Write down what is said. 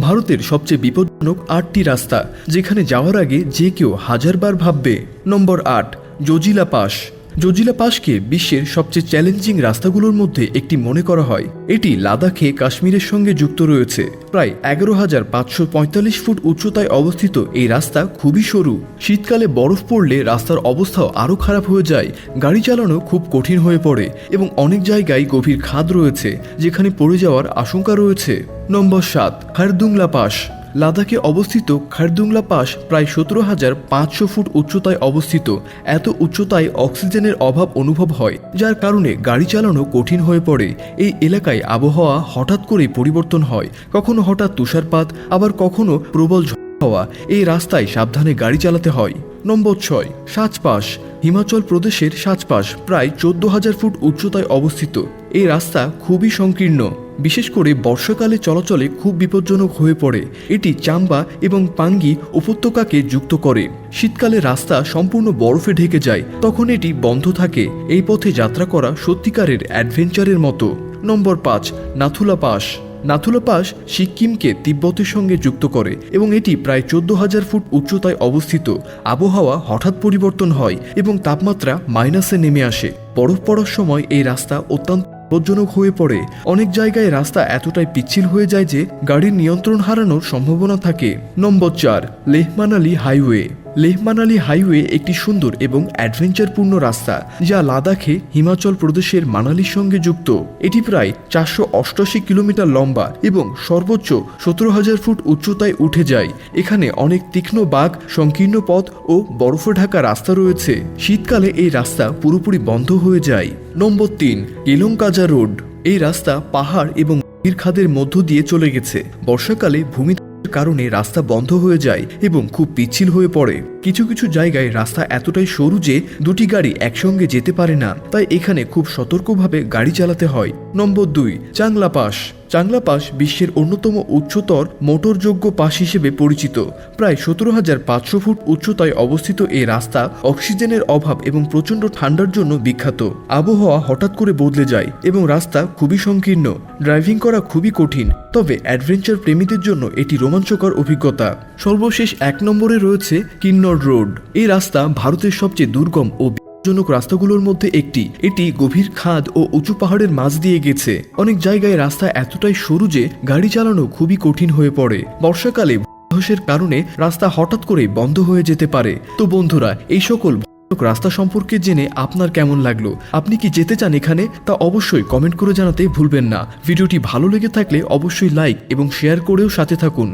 ভারতের সবচেয়ে বিপজ্জনক ৮টি রাস্তা যেখানে যাওয়ার আগে যে কেউ হাজারবার ভাববে। নম্বর ৮, জজিলা পাস। জজিলা পাসকে বিশ্বের সবচেয়ে চ্যালেঞ্জিং রাস্তাগুলোর মধ্যে একটি মনে করা হয়। এটি লাদাখে কাশ্মীরের সঙ্গে যুক্ত রয়েছে। প্রায় ১১,৫৪৫ ফুট উচ্চতায় অবস্থিত এই রাস্তা খুবই সরু। শীতকালে বরফ পড়লে রাস্তার অবস্থাও আরও খারাপ হয়ে যায়। গাড়ি চালানো খুব কঠিন হয়ে পড়ে এবং অনেক জায়গায় গভীর খাদ রয়েছে যেখানে পড়ে যাওয়ার আশঙ্কা রয়েছে। নম্বর ৭, খারদুংলা পাস। লাদাখে অবস্থিত খারদুংলা পাস প্রায় ১৭,৫০০ ফুট উচ্চতায় অবস্থিত। এত উচ্চতায় অক্সিজেনের অভাব অনুভব হয়, যার কারণে গাড়ি চালানো কঠিন হয়ে পড়ে। এই এলাকায় আবহাওয়া হঠাৎ করে পরিবর্তন হয়, কখনো হঠাৎ তুষারপাত, আবার কখনো প্রবল ঝড় হওয়া। এই রাস্তায় সাবধানে গাড়ি চালাতে হয়। নম্বর ৬, সাচ পাস। হিমাচল প্রদেশের সাচ পাস প্রায় ১৪,০০০ ফুট উচ্চতায় অবস্থিত। এই রাস্তা খুবই সংকীর্ণ, বিশেষ করে বর্ষাকালে চলাচলে খুব বিপজ্জনক হয়ে পড়ে। এটি চাম্বা এবং পাঙ্গি উপত্যকাকে যুক্ত করে। শীতকালে রাস্তা সম্পূর্ণ বরফে ঢেকে যায়, তখন এটি বন্ধ থাকে। এই পথে যাত্রা করা সত্যিকারের অ্যাডভেঞ্চারের মতো। নম্বর ৫, নাথুলা পাস। নাথুলা পাস সিক্কিমকে তিব্বতের সঙ্গে যুক্ত করে এবং এটি প্রায় ১৪,০০০ ফুট উচ্চতায় অবস্থিত। আবহাওয়া হঠাৎ পরিবর্তন হয় এবং তাপমাত্রা মাইনাসে নেমে আসে। বরফ পড়ার সময় এই রাস্তা অত্যন্ত বিপজ্জনক হয়ে পড়ে। অনেক জায়গায় রাস্তা এতটাই পিচ্ছিল হয়ে যায় যে গাড়ির নিয়ন্ত্রণ হারানোর সম্ভাবনা থাকে। নম্বর ৪, লেহ মানালি হাইওয়ে। লেহ মানালি হাইওয়ে একটি সুন্দর এবং অ্যাডভেঞ্চারপূর্ণ রাস্তা যা লাদাখে হিমাচল প্রদেশের মানালির সঙ্গে যুক্ত। এটি প্রায় ৪৮৮ কিলোমিটার লম্বা এবং সর্বোচ্চ ১৭,০০০ ফুট উচ্চতায় উঠে যায়। এখানে অনেক তীক্ষ্ণ বাঁক, সংকীর্ণ পথ ও বরফে ঢাকা রাস্তা রয়েছে। শীতকালে এই রাস্তা পুরোপুরি বন্ধ হয়ে যায়। নম্বর ৩, কেলংকাজা রোড। এই রাস্তা পাহাড় এবং গভীর খাদের মধ্য দিয়ে চলে গেছে। বর্ষাকালে ভূমি কারণে রাস্তা বন্ধ হয়ে যায় এবং খুব পিচ্ছিল হয়ে পড়ে। কিছু কিছু জায়গায় রাস্তা এতটাই সরু যে দুটি গাড়ি একসঙ্গে যেতে পারে না, তাই এখানে খুব সতর্কভাবে গাড়ি চালাতে হয়। নম্বর ২, চাংলা পাস। চাংলা পাস বিশ্বের অন্যতম উচ্চতর মোটরযোগ্য পাস হিসেবে পরিচিত। প্রায় ১৭,৫০০ ফুট উচ্চতায় অবস্থিত এই রাস্তা অক্সিজেনের অভাব এবং প্রচণ্ড ঠান্ডার জন্য বিখ্যাত। আবহাওয়া হঠাৎ করে বদলে যায় এবং রাস্তা খুবই সংকীর্ণ। ড্রাইভিং করা খুবই কঠিন, তবে অ্যাডভেঞ্চার প্রেমীদের জন্য এটি রোমাঞ্চকর অভিজ্ঞতা। সর্বশেষ ১ নম্বরে রয়েছে কিন্নর রোড। এই রাস্তা ভারতের সবচেয়ে দুর্গম ও জনক রাস্তাগুলোর মধ্যে একটি। এটি গভীর খাদ ও উঁচু পাহাড়ের মাঝ দিয়ে গেছে। অনেক জায়গায় রাস্তা এতটাই সরু যে গাড়ি চালানো খুবই কঠিন হয়ে পড়ে। বর্ষাকালে ধসের কারণে রাস্তা হঠাৎ করে বন্ধ হয়ে যেতে পারে। তো বন্ধুরা, এই সকল রাস্তা সম্পর্কে জেনে আপনার কেমন লাগলো? আপনি কি যেতে চান এখানে? তা অবশ্যই কমেন্ট করে জানাতে ভুলবেন না। ভিডিওটি ভালো লেগে থাকলে অবশ্যই লাইক এবং শেয়ার করেও সাথে থাকুন।